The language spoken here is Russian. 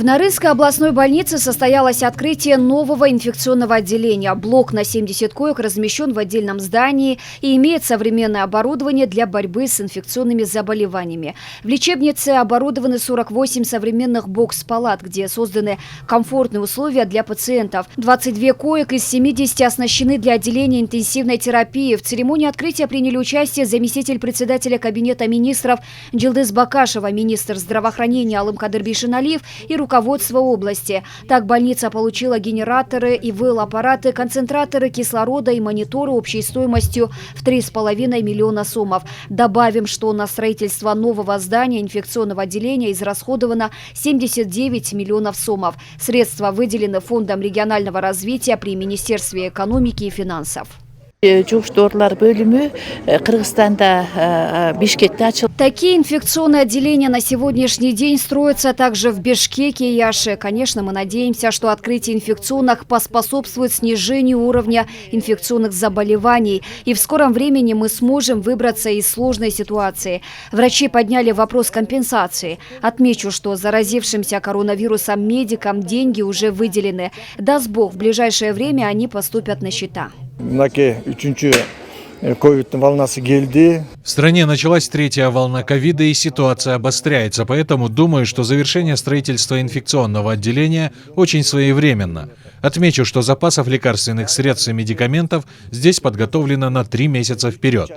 В Нарынской областной больнице состоялось открытие нового инфекционного отделения. Блок на 70 коек размещен в отдельном здании и имеет современное оборудование для борьбы с инфекционными заболеваниями. В лечебнице оборудованы 48 современных бокс-палат, где созданы комфортные условия для пациентов. 22 коек из 70 оснащены для отделения интенсивной терапии. В церемонии открытия приняли участие заместитель председателя Кабинета министров Джилдыз Бакашева, министр здравоохранения Алым Кадыр Бишеналиев и руководство области. Так больница получила генераторы, ИВЛ-аппараты, концентраторы кислорода и мониторы общей стоимостью в 3,5 миллиона сомов. Добавим, что на строительство нового здания инфекционного отделения израсходовано 79 миллионов сомов. Средства выделены Фондом регионального развития при Министерстве экономики и финансов. Такие инфекционные отделения на сегодняшний день строятся также в Бишкеке и Яше. Конечно, мы надеемся, что открытие инфекционных поспособствует снижению уровня инфекционных заболеваний. И в скором времени мы сможем выбраться из сложной ситуации. Врачи подняли вопрос компенсации. Отмечу, что заразившимся коронавирусом медикам деньги уже выделены. Даст Бог, в ближайшее время они поступят на счета. В стране началась третья волна ковида, и ситуация обостряется, поэтому думаю, что завершение строительства инфекционного отделения очень своевременно. Отмечу, что запасов лекарственных средств и медикаментов здесь подготовлено на 3 месяца вперед.